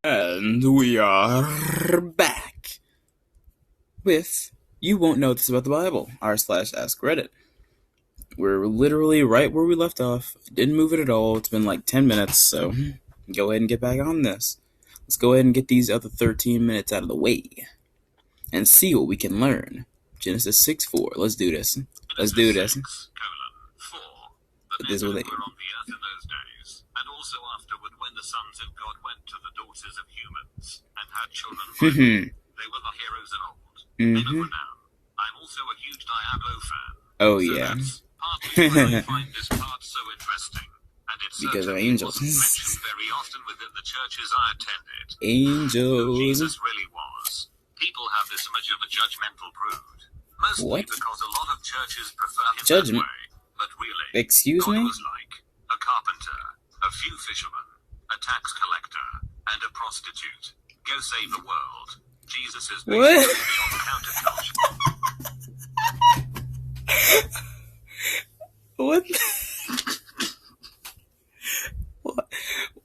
And we are back with You Won't Know This About the Bible, r/AskReddit. We're literally right where we left off. Didn't move it at all. It's been like 10 minutes, so go ahead and get back on this. Let's go ahead and get these other 13 minutes out of the way and see what we can learn. Genesis 6:4. Let's do this. Let's do this. 6:4. The This men was who were on the earth in those days, and also afterward when the sons of God went to the daughters of humans and had children by them. They were the heroes of old, men of renown. I'm also a huge Diablo fan. Oh, So yeah. that's partly why I find this part so interesting. And it's Because of certainly angels. wasn't mentioned very often within the churches I attended. Who Angels. Jesus really was. People have this image of a judgmental prude. Mostly What? because a lot of churches prefer him Judgment? that way. But really, Excuse God me? was like a carpenter, a few fishermen, a tax collector, and a prostitute. Go save the world. Jesus is What? basically beyond counterculture. What? What?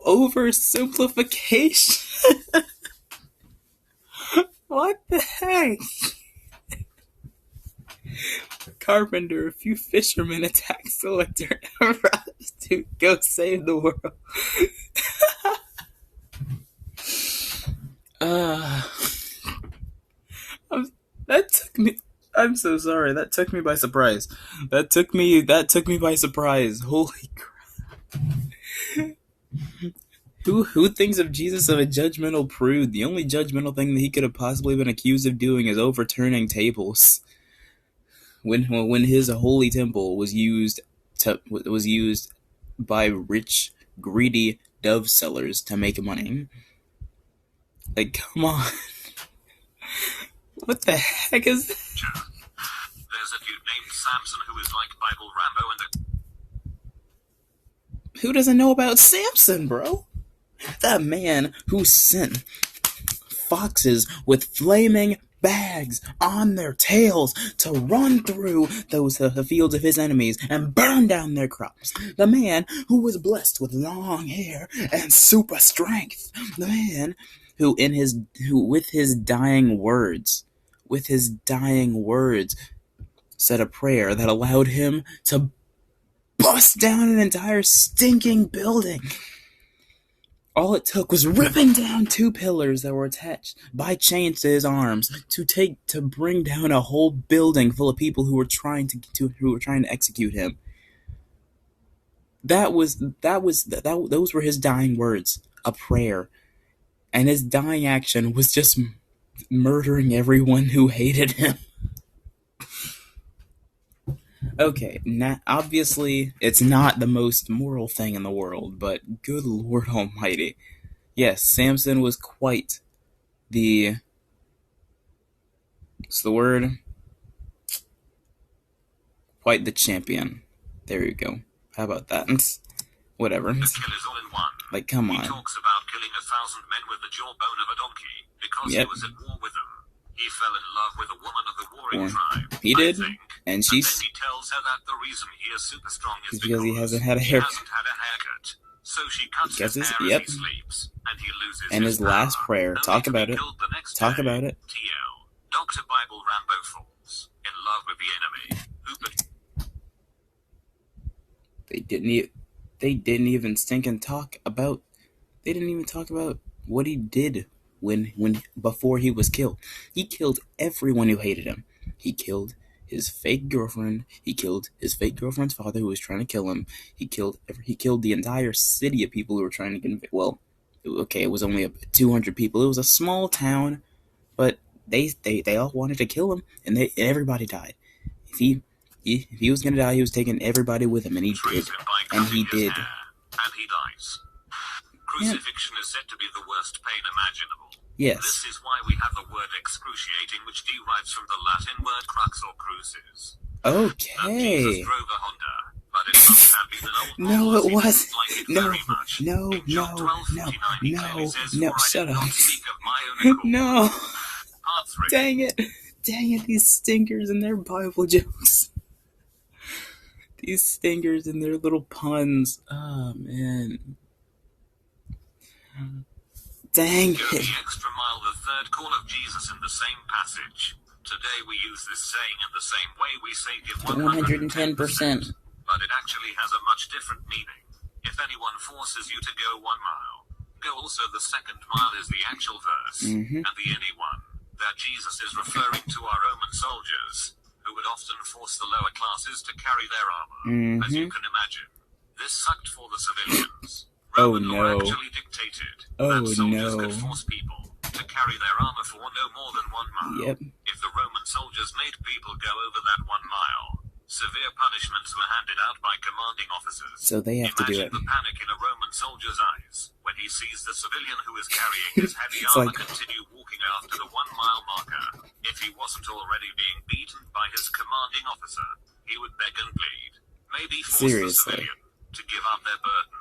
Oversimplification? What the heck? Carpenter, a few fishermen, a tax collector, a prostitute, go save the world. That took me. I'm so sorry. That took me by surprise. That took me by surprise. Holy crap! Who thinks of Jesus as a judgmental prude? The only judgmental thing that he could have possibly been accused of doing is overturning tables. When his holy temple was used by rich, greedy dove sellers to make money. Like, come on. What the heck is that? There's a dude named Samson who is like Bible Rambo and Who doesn't know about Samson, bro? That man who sent foxes with flaming bags on their tails to run through the fields of his enemies and burn down their crops. The man who was blessed with long hair and super strength. The man who with his dying words said a prayer that allowed him to bust down an entire stinking building. All it took was ripping down 2 pillars that were attached by chains to his arms to bring down a whole building full of people who were trying to execute him. Those were his dying words, a prayer, and his dying action was just murdering everyone who hated him. Okay, obviously, it's not the most moral thing in the world, but good Lord Almighty. Yes, Samson was quite the... what's the word? Quite the champion. There you go. How about that? Whatever. the kill is all in one. Like, come He on. talks about killing 1,000 men with the jawbone of a donkey because Yep. he was at war with them. He fell in love with a woman of the warring tribe. He did, I think. and And she's... then he tells her that the reason he is super strong is because he hasn't had a haircut. He hasn't had a haircut. So she cuts his Guesses? hair Yep. as he sleeps, and he loses And his last power, prayer. only Talk to about be it. killed the next Talk day. about it. TL. Dr. Bible Rambo falls in love with the enemy. They didn't even stinking talk about... They didn't even talk about what he did before he was killed. He killed everyone who hated him. He killed his fake girlfriend. He killed his fake girlfriend's father who was trying to kill him. He killed the entire city of people who were trying to convict. Well, okay, it was only 200 people. It was a small town, but they all wanted to kill him, and everybody died. If he was gonna die, he was taking everybody with him, and he did. And he did. And he dies. Crucifixion is said to be the worst pain imaginable. Yes. This is why we have the word excruciating, which derives from the Latin word crux or crucis. Okay. Jesus drove a Honda, but it must have been an old No, model, it as he wasn't. doesn't like it No, very much. no, In John no, 12:59, he no, clearly says, no, "For I shut did up." not speak of my own accord." No. Part 3. Dang it, these stinkers and their Bible jokes. These stinkers and their little puns. Oh, man. Dang Go it. the extra mile, the third call of Jesus in the same passage. Today we use this saying in the same way we say give 110%, but it actually has a much different meaning. If anyone forces you to go 1 mile, go also the second mile is the actual verse, and the anyone that Jesus is referring to are Roman soldiers, who would often force the lower classes to carry their armor. As you can imagine, this sucked for the civilians. Roman law actually dictated that soldiers could force people to carry their armor for no more than 1 mile. Yep. If the Roman soldiers made people go over that 1 mile, severe punishments were handed out by commanding officers. So they have to do it. Imagine the panic in a Roman soldier's eyes when he sees the civilian who is carrying his heavy armor continue walking after the 1 mile marker. If he wasn't already being beaten by his commanding officer, he would beg and plead. Maybe force the civilian to give up their burden.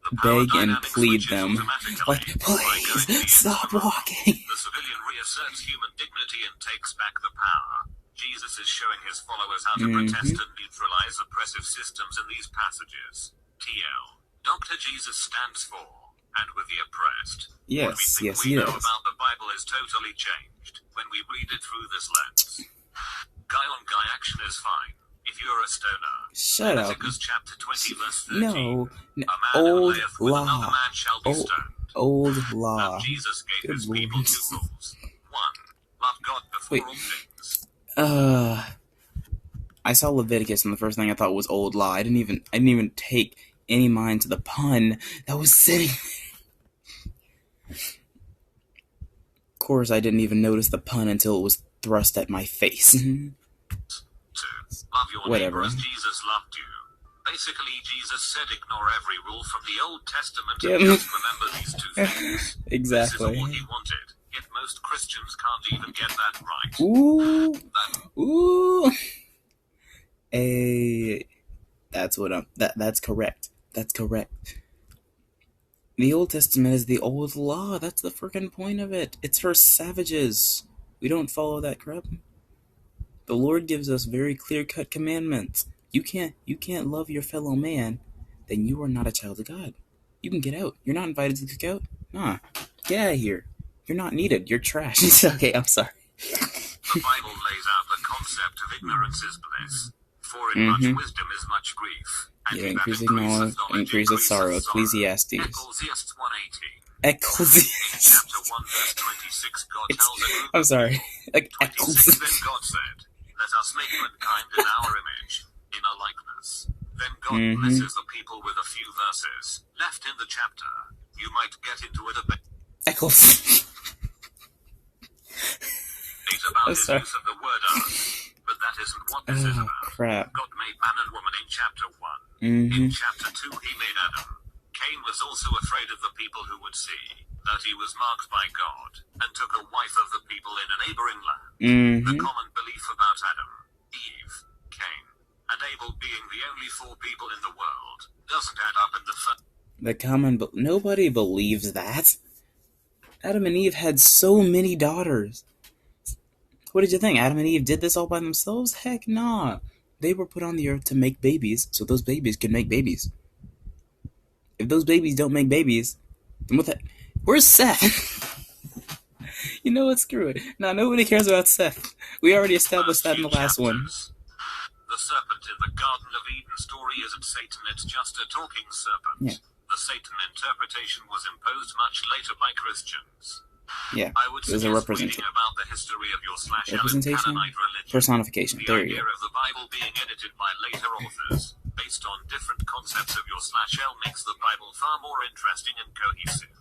Beg and plead them. Like, please, stop walking. The civilian reasserts human dignity and takes back the power. Jesus is showing his followers how to protest and neutralize oppressive systems in these passages. TL. Dr. Jesus stands for, and with the oppressed. Yes, what we think we know about the Bible is totally changed when we read it through this lens. Guy-on-guy action is fine. If you're a stoner, shut up. Leviticus chapter 20 verse 13. No. A man old who layeth with law. another man shall be stoned. Old law. And Jesus gave his Good people Lord. 2 rules. 1. Love God before all things. I saw Leviticus and the first thing I thought was old law. I didn't even take any mind to the pun that was sitting there. Of course, I didn't even notice the pun until it was thrust at my face. 2. Love your neighbor as Jesus loved you. Basically, Jesus said ignore every rule from the Old Testament and just remember these 2 things. Exactly. This is all he wanted, yet most Christians can't even get that right. Ooh. Ooh. Hey, that's what that's correct. That's correct. The Old Testament is the old law. That's the freaking point of it. It's for savages. We don't follow that crap. The Lord gives us very clear-cut commandments. You can't love your fellow man, then you are not a child of God. You can get out. You're not invited to the cookout. Nah. Get out of here. You're not needed. You're trash. Okay, I'm sorry. The Bible lays out the concept of ignorance is bliss. For in much wisdom is much grief. And increasing knowledge increases sorrow. Ecclesiastes. Ecclesiastes 1:18. Ecclesiastes. In chapter 1 verse 26, God tells a group I'm sorry. Like 26, then God said, let us make mankind in our image, in our likeness. Then God blesses the people with a few verses left in the chapter. You might get into a debate about his use of the word us, but that isn't what this is about. Crap. God made man and woman in chapter 1. In chapter 2 he made Adam. Cain was also afraid of the people who would see that he was marked by God, and took a wife of the people in a neighboring land. The common belief about Adam, Eve, Cain, and Abel being the only 4 people in the world doesn't add up in the nobody believes that. Adam and Eve had so many daughters. What did you think? Adam and Eve did this all by themselves? Heck nah. They were put on the earth to make babies, so those babies can make babies. If those babies don't make babies, then what the... Where's Seth? You know what? Screw it. Nah, nobody cares about Seth. We already established that in the last one. The serpent in the Garden of Eden story isn't Satan, it's just a talking serpent. Yeah. The Satan interpretation was imposed much later by Christians. Yeah, I would it was a reading about the history of your representation, Canaanite religion. personification. The There you idea go. of the Bible being edited by later authors, based on different concepts of your /L, makes the Bible far more interesting and cohesive.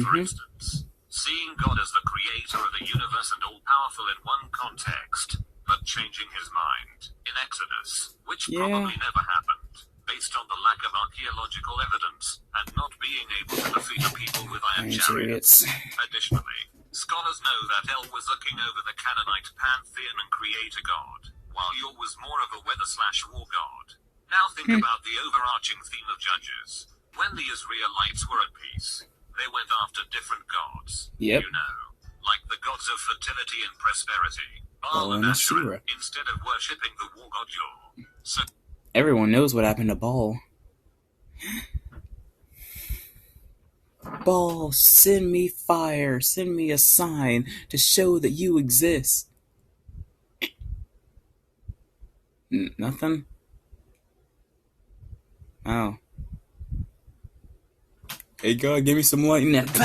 For instance, seeing God as the creator of the universe and all-powerful in one context, but changing his mind in Exodus, which probably never happened, based on the lack of archaeological evidence, and not being able to defeat the people with iron chariots. Additionally, scholars know that El was looking over the Canaanite pantheon and creator god, while Yor was more of a weather/war god. Now think about the overarching theme of Judges. When the Israelites were at peace, they went after different gods. Yep. You know, like the gods of fertility and prosperity, Baal Baal and and Asherah, Asherah. instead of worshipping the war god Yor. So Everyone knows what happened to Baal. Ball, send me fire. Send me a sign to show that you exist. Nothing? Oh. Hey God, give me some lightning. New York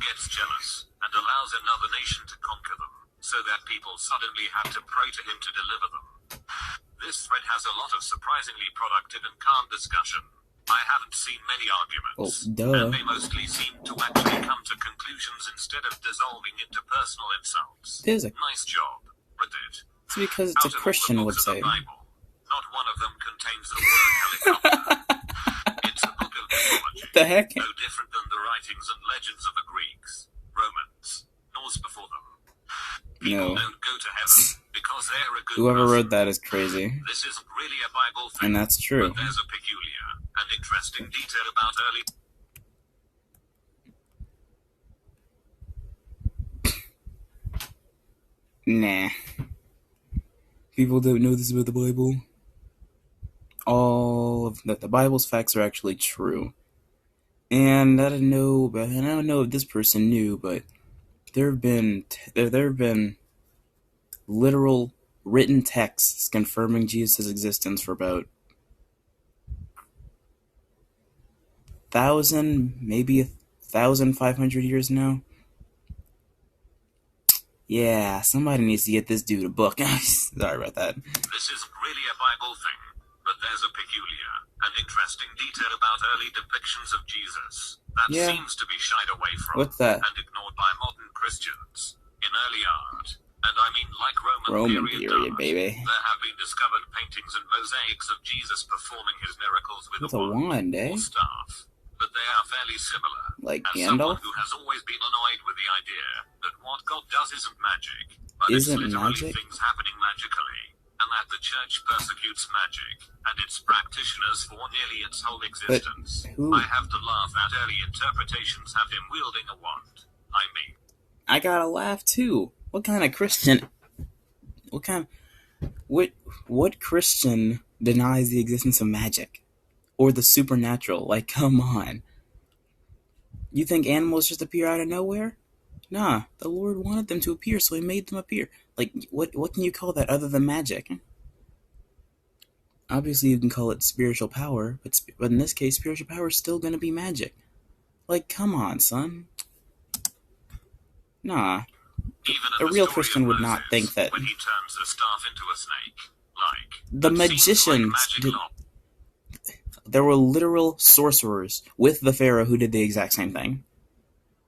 gets jealous and allows another nation to conquer them, so that people suddenly have to pray to him to deliver them. This thread has a lot of surprisingly productive and calm discussion. I haven't seen many arguments, and they mostly seem to actually come to conclusions instead of dissolving into personal insults. Nice job, Reddit. It's because it's a Christian website. Bible, not one of them contains the word helicopter. It's a book of mythology. The heck? No different than the writings and legends of the Greeks, Romans, Norse before them. People don't go to heaven because they're a good Whoever person. wrote that is crazy. This isn't really a Bible thing. And that's true. But there's a peculiar and interesting detail about early... Nah. People don't know this about the Bible. All of the Bible's facts are actually true. And I don't know if this person knew, but there have been literal written texts confirming Jesus' existence for about 1,000, maybe 1,500 years now. Yeah, somebody needs to get this dude a book. Sorry about that. This isn't really a Bible thing, but there's a peculiar and interesting detail about early depictions of Jesus that seems to be shied away from. What's that? And ignored by modern Christians. In early art, and I mean like Roman period art, baby. There have been discovered paintings and mosaics of Jesus performing his miracles with a wand, or staff. But they are fairly similar. Like As Gandalf? someone who has always been annoyed with the idea that what God does isn't magic, but Isn't it's literally magic? things happening magically, and that the church persecutes magic and its practitioners for nearly its whole existence. I have to laugh that early interpretations have him wielding a wand. I mean, I gotta laugh too. What kind of Christian? What Christian denies the existence of magic or the supernatural? Like, come on. You think animals just appear out of nowhere? Nah, the Lord wanted them to appear, so He made them appear. Like, what can you call that other than magic? Obviously, you can call it spiritual power, but in this case, spiritual power is still gonna be magic. Like, come on, son. Nah. A real Christian would not think that. When he turns the staff into a snake, like the magicians did. There were literal sorcerers with the Pharaoh who did the exact same thing.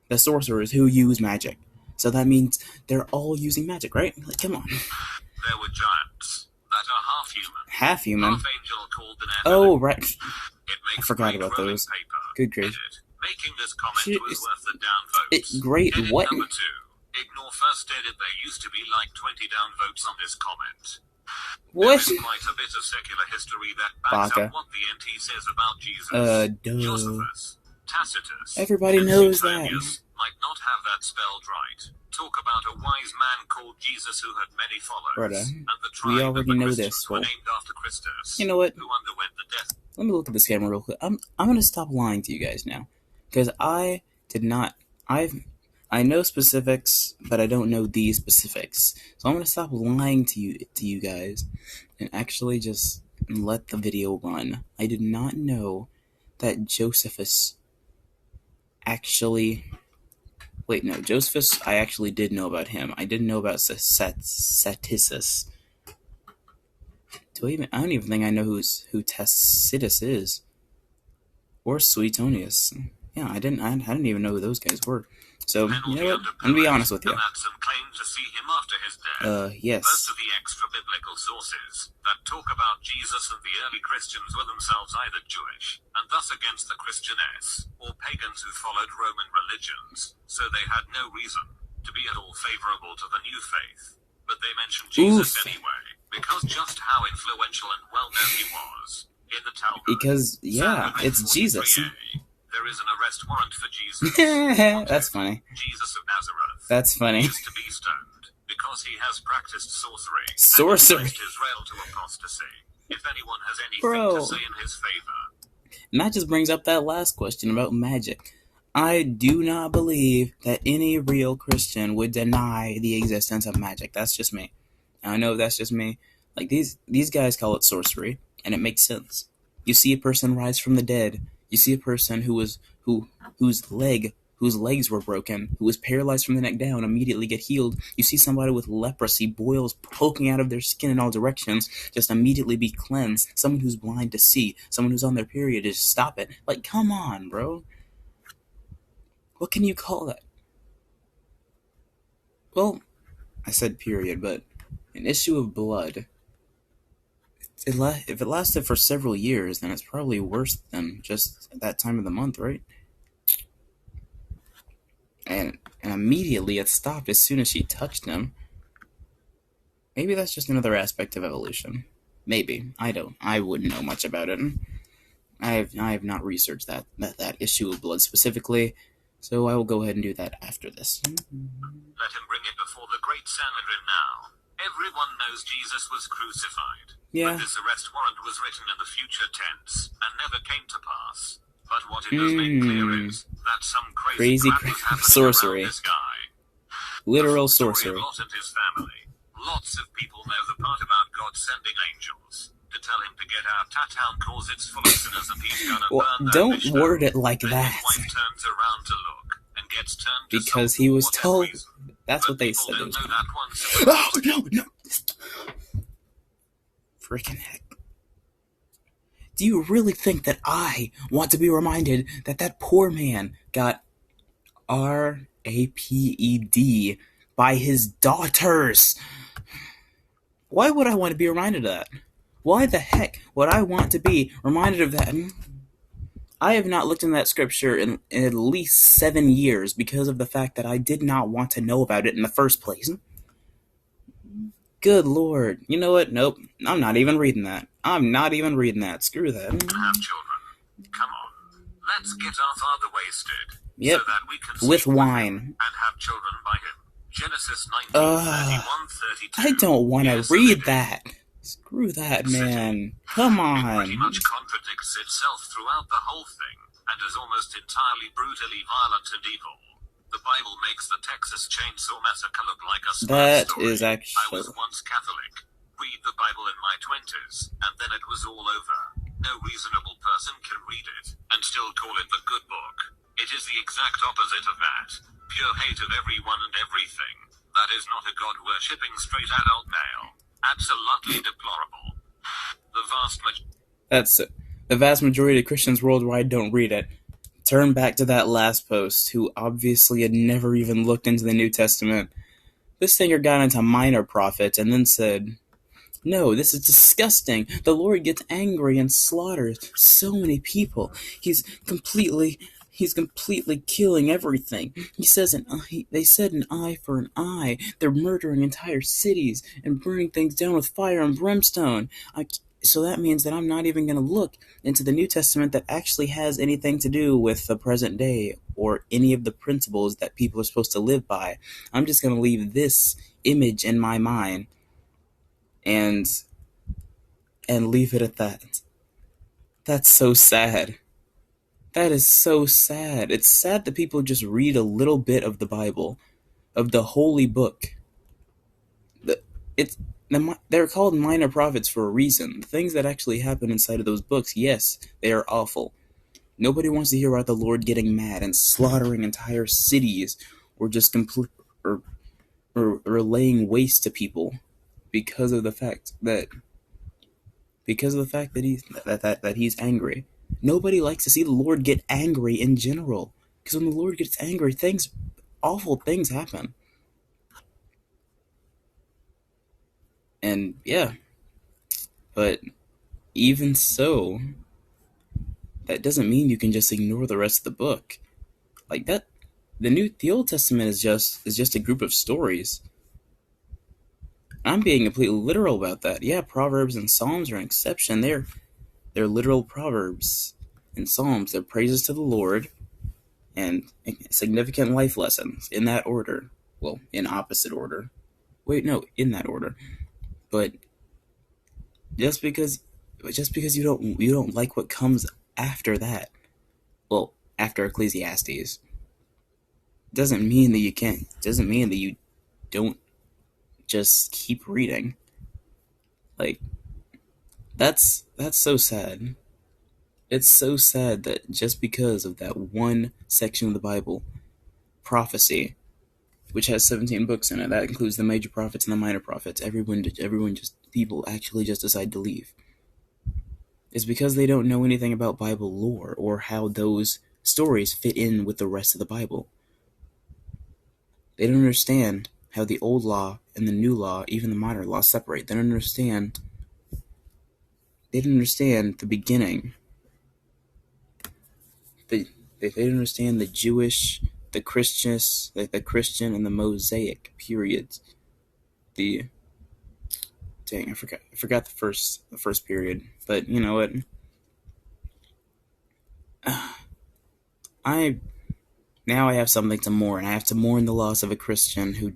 The sorcerers who use magic. So that means they're all using magic, right? Like, come on. There were giants that are half human. Half human? Half angel called the Oh, right. It makes I forgot about those. Paper. Good gracious. Making this comment was worth the down votes. Great, Edit what? Number 2. Ignore first edit. There used to be like 20 down votes on this comment. What? There is quite a bit of secular history that backs up what the NT says about Jesus. Josephus, Tacitus, everybody knows that. Might not have that spelled right. Talk about a wise man called Jesus who had many followers. And the tribe we already know this. Were named after Christus, you know what? Who underwent the death. Let me look at this camera real quick. I'm gonna stop lying to you guys now, because I did not. I know specifics, but I don't know these specifics. So I'm gonna stop lying to you guys, and actually just let the video run. I did not know that Josephus actually. Wait, no, Josephus. I actually did know about him. I didn't know about Tacitus. I don't even think I know who Tacitus is, or Suetonius. Yeah, I didn't even know who those guys were. So, you know what? I'm gonna be honest with you. Claimed to see him after his death. Yes. Most of the extra-biblical sources that talk about Jesus and the early Christians were themselves either Jewish, and thus against the Christianes, or pagans who followed Roman religions, so they had no reason to be at all favorable to the new faith. But they mentioned Jesus anyway, because just how influential and well-known he was in the Talmud. Because, yeah, it's Jesus. There is an arrest warrant for Jesus. That's funny. Jesus of Nazareth. That's funny. Is to be stoned because he has practiced sorcery. Sorcery. And Israel to apostasy. If anyone has anything to say in his favor. And that just brings up that last question about magic. I do not believe that any real Christian would deny the existence of magic. That's just me. I know that's just me. Like these guys call it sorcery, and it makes sense. You see a person rise from the dead. You see a person whose legs were broken, who was paralyzed from the neck down, immediately get healed. You see somebody with leprosy, boils poking out of their skin in all directions, just immediately be cleansed. Someone who's blind to see, someone who's on their period, just stop it. Like, come on, bro. What can you call that? Well, I said period, but an issue of blood. If it lasted for several years, then it's probably worse than just that time of the month, right? And immediately it stopped as soon as she touched him. Maybe that's just another aspect of evolution. Maybe. I wouldn't know much about it. I have not researched that issue of blood specifically, so I will go ahead and do that after this. Let him bring it before the great Sanhedrin now. Everyone knows Jesus was crucified. Yeah. But this arrest warrant was written in the future tense and never came to pass. But what it does make clear is that some crazy crap is happening sorcery. around this guy. Literal The full sorcery. story of Lot and his family. Lots of people know the part about God sending angels to tell him to get out. That town cause it's full of sinners and he's gonna burn that don't bitch word down. it like Then that. his wife turns around to look and gets turned to Because salt he for was whatever told. reason. That's But what they people said. don't know that one, so Oh, no. Freaking heck. Do you really think that I want to be reminded that that poor man got raped by his daughters? Why would I want to be reminded of that? Why the heck would I want to be reminded of that? I have not looked in that scripture in at least 7 years because of the fact that I did not want to know about it in the first place. Good lord. You know what? Nope. I'm not even reading that. Screw that. have children. Come on. Let's get our father wasted. Yep. So that we can With sleep wine. him and have children by him. Genesis 19:31-32. I don't want to Yes, read it that. Screw that, man. Come It pretty on. much contradicts itself throughout the whole thing, and is almost entirely brutally violent and evil. The Bible makes the Texas Chainsaw Massacre look like a spy That story. is actually... I was once Catholic. Read the Bible in my 20s, and then it was all over. No reasonable person can read it, and still call it the good book. It is the exact opposite of that. Pure hate of everyone and everything. That is not a God-worshipping straight adult male. Absolutely deplorable. The vast majority of Christians worldwide don't read it. Turn back to that last post, who obviously had never even looked into the New Testament. This thinker got into minor prophets and then said, "No, this is disgusting. The Lord gets angry and slaughters so many people. He's completely killing everything. He says they said an eye for an eye. They're murdering entire cities and burning things down with fire and brimstone. So that means that I'm not even going to look into the New Testament that actually has anything to do with the present day or any of the principles that people are supposed to live by. I'm just going to leave this image in my mind and leave it at that." That's so sad. That is so sad. It's sad that people just read a little bit of the Bible, of the holy book. They're called minor prophets for a reason. The things that actually happen inside of those books, yes, they are awful. Nobody wants to hear about the Lord getting mad and slaughtering entire cities, or just or laying waste to people because of the fact that he's angry. Nobody likes to see the Lord get angry in general, because when the Lord gets angry, awful things happen. And yeah, but even so, that doesn't mean you can just ignore the rest of the book. Like that, the Old Testament is just a group of stories. I'm being completely literal about that. Yeah, Proverbs and Psalms are an exception. They're literal proverbs and Psalms. They're praises to the Lord and significant life lessons in that order. Well, in opposite order. Wait, no, in that order. But just because you don't like what comes after that. Well, after Ecclesiastes. Doesn't mean that you can't. Doesn't mean that you don't just keep reading. Like, that's so sad. It's so sad that just because of that one section of the Bible, prophecy, which has 17 books in it, that includes the major prophets and the minor prophets, people actually just decide to leave. It's because they don't know anything about Bible lore or how those stories fit in with the rest of the Bible. They don't understand how the old law and the new law, even the modern law, separate. They don't understand the beginning. They don't understand the Jewish, the Christian, and the Mosaic periods. I forgot the first period. But you know what? I have something to mourn. I have to mourn the loss of a Christian who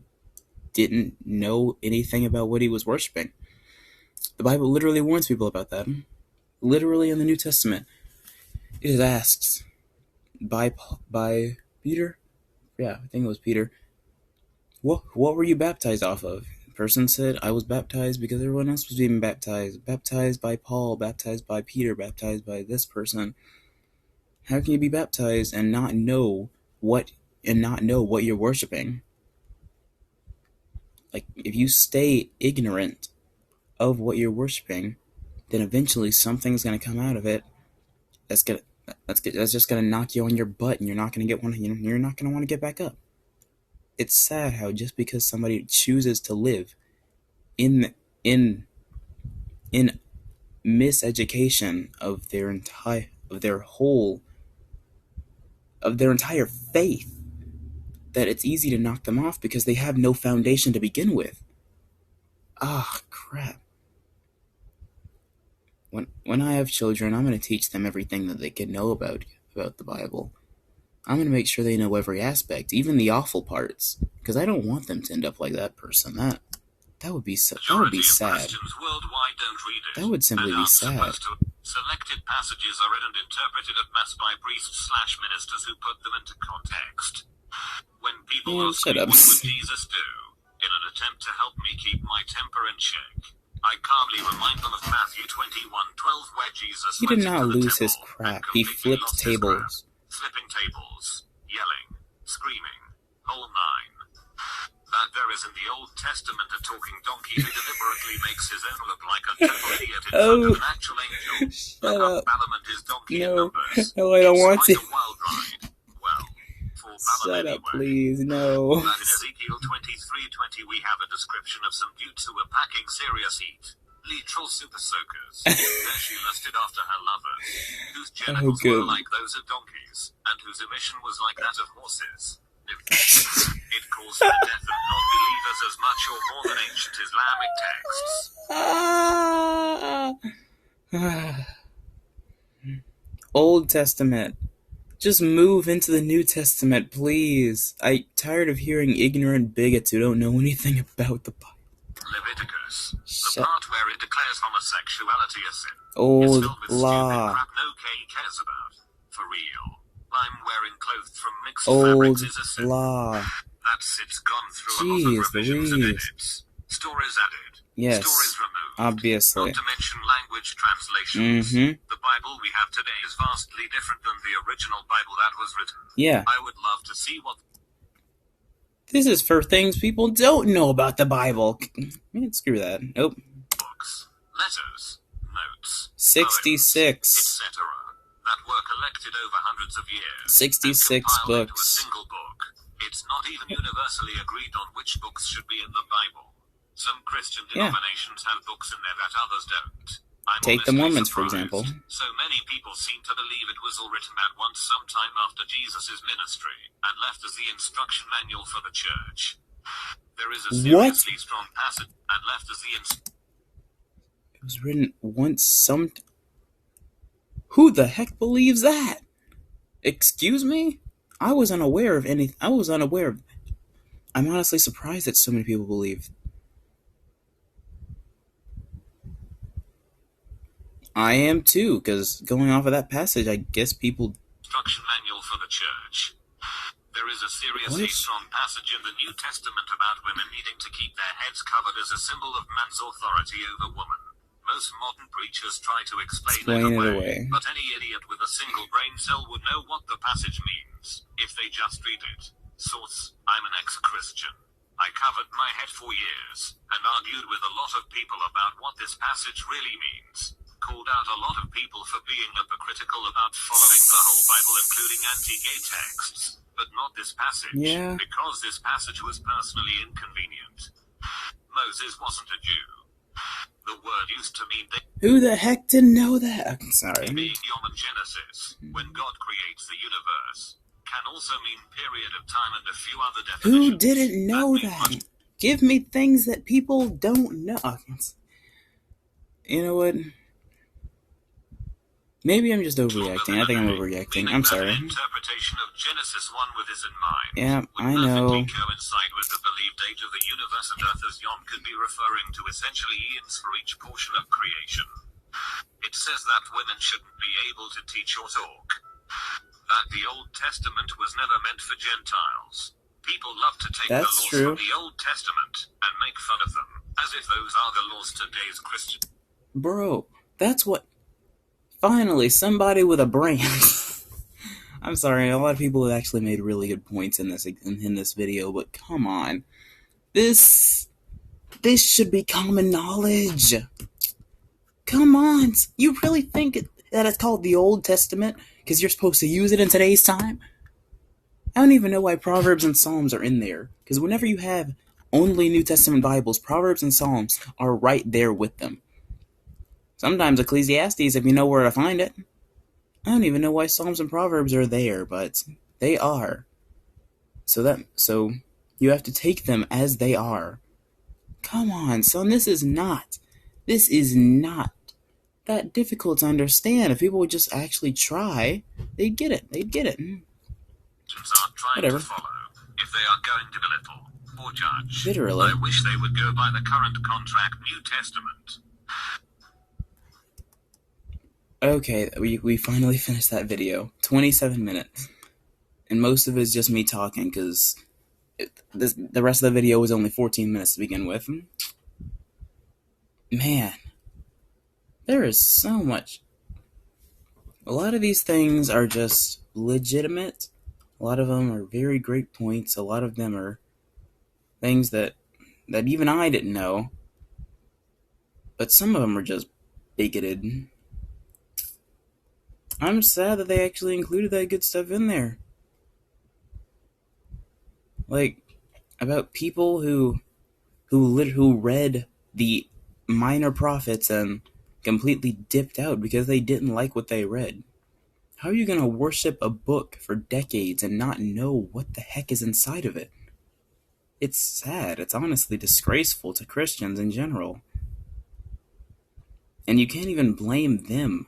didn't know anything about what he was worshiping. The Bible literally warns people about that. Literally in the New Testament, it asks by Peter. Yeah, I think it was Peter. What were you baptized off of? The person said, I was baptized because everyone else was being baptized. Baptized by Paul, baptized by Peter, baptized by this person. How can you be baptized and not know what you're worshiping? Like, if you stay ignorant of what you're worshiping, then eventually something's gonna come out of it that's just gonna knock you on your butt, and you're not gonna want to get back up. It's sad how just because somebody chooses to live in miseducation of their entire faith, that it's easy to knock them off because they have no foundation to begin with. Ah, crap. When I have children, I'm going to teach them everything that they can know about the Bible. I'm going to make sure they know every aspect, even the awful parts, because I don't want them to end up like that person. That would be sad. Worldwide don't read it, that would simply be sad. Selected passages are read and interpreted at mass by priests/ministers who put them into context. When people ask me what would Jesus do, in an attempt to help me keep my temper in check, I calmly remind them of Matthew 21:12, where Jesus He did not lose his crap. He flipped tables. Flipping tables, yelling, screaming, whole nine. That there is in the Old Testament a talking donkey who deliberately makes his own look like a total idiot in front of an actual angel. Shut up. Balaam and his donkey in Numbers. No, I don't want to. Wild ride. Well, for Balaam Shut anyway. up, please, no. But in Ezekiel 23:20 we have a description of some dudes who were packing serious heat. Literal super soakers. There she lusted after her lovers, whose genitals were like those of donkeys, and whose emission was like that of horses. It calls for the death of non-believers as much or more than ancient Islamic texts. Old Testament. Just move into the New Testament, please. I'm tired of hearing ignorant bigots who don't know anything about the Bible. Leviticus, the part where it declares homosexuality a sin, old is filled with law. Stupid crap no K cares about. For real. I'm wearing clothes from mixed old fabrics is a sin. law. That's it's gone through a lot of revisions and edits. Stories added. Yes. Stories removed. Obviously. Not to mention language translations. The Bible we have today is vastly different than the original Bible that was written. Yeah. I would love to see what... This is for things people don't know about the Bible. Screw that. Nope. Books, letters, notes, 66. etc. that were collected over hundreds of years. 66 compiled books. Into a single book. It's not even universally agreed on which books should be in the Bible. Some Christian denominations have books in there that others don't. Take the Mormons, for example. So many people seem to believe it was all written at once sometime after Jesus' ministry, and left as the instruction manual for the church. There is a seriously strong passage, and left as the It was written once Who the heck believes that? Excuse me? I was unaware of I'm honestly surprised that so many people believe. I am too, because going off of that passage, I guess people... Instruction manual for the church. There is a seriously What? strong passage in the New Testament about women needing to keep their heads covered as a symbol of man's authority over woman. Most modern preachers try to explain it away, but any idiot with a single brain cell would know what the passage means, if they just read it. Source: I'm an ex-Christian. I covered my head for years, and argued with a lot of people about what this passage really means. Called out a lot of people for being hypocritical about following the whole Bible, including anti-gay texts, but not this passage, because this passage was personally inconvenient. Moses wasn't a Jew. The word used to mean who the heck didn't know that? I'm sorry. Being Yom in Genesis, when God creates the universe, can also mean period of time and a few other definitions. Who didn't know that? Give me things that people don't know. You know what? Maybe I'm just overreacting. I think I'm overreacting. I'm sorry. Interpretation of Genesis 1 with this in mind. Yeah, I know. Coincide with the believed age of the universe and Earth, as Yom could be referring to essentially eons for each portion of creation. It says that women shouldn't be able to teach or talk. That the Old Testament was never meant for Gentiles. People love to take the laws from the Old Testament and make fun of them, as if those are the laws today's Christians. Bro, that's what... Finally, somebody with a brain. I'm sorry, a lot of people have actually made really good points in this video, but come on. This should be common knowledge. Come on. You really think that it's called the Old Testament because you're supposed to use it in today's time? I don't even know why Proverbs and Psalms are in there, because whenever you have only New Testament Bibles, Proverbs and Psalms are right there with them. Sometimes Ecclesiastes, if you know where to find it. I don't even know why Psalms and Proverbs are there, but they are. So you have to take them as they are. Come on, son, this is not that difficult to understand. If people would just actually try, they'd get it. Whatever. To follow, if they are going to belittle or judge. Literally. I wish they would go by the current contract New Testament. Okay, we finally finished that video. 27 minutes. And most of it is just me talking, because the rest of the video was only 14 minutes to begin with. Man, there is so much. A lot of these things are just legitimate. A lot of them are very great points. A lot of them are things that even I didn't know. But some of them are just bigoted. I'm sad that they actually included that good stuff in there. Like, about people who read the Minor Prophets and completely dipped out because they didn't like what they read. How are you going to worship a book for decades and not know what the heck is inside of it? It's sad. It's honestly disgraceful to Christians in general. And you can't even blame them,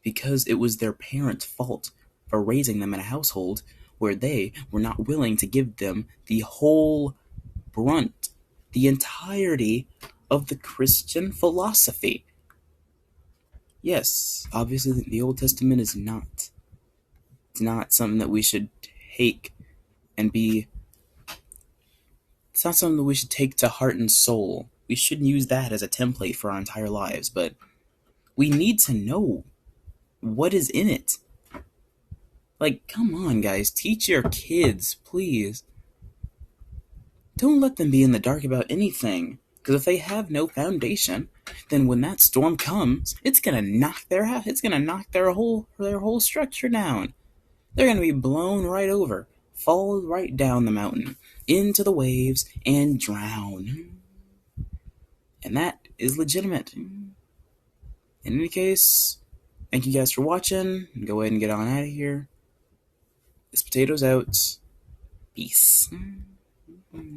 because it was their parents' fault for raising them in a household where they were not willing to give them the whole brunt, the entirety of the Christian philosophy. Yes, obviously the Old Testament is not. It's not something that we should take and be... It's not something that we should take to heart and soul. We shouldn't use that as a template for our entire lives, but we need to know what is in it. Like, come on, guys. Teach your kids, please. Don't let them be in the dark about anything. Because if they have no foundation, then when that storm comes, it's gonna knock their house. It's gonna knock their whole structure down. They're gonna be blown right over, fall right down the mountain, into the waves, and drown. And that is legitimate. In any case, thank you guys for watching. Go ahead and get on out of here. This potato's out. Peace.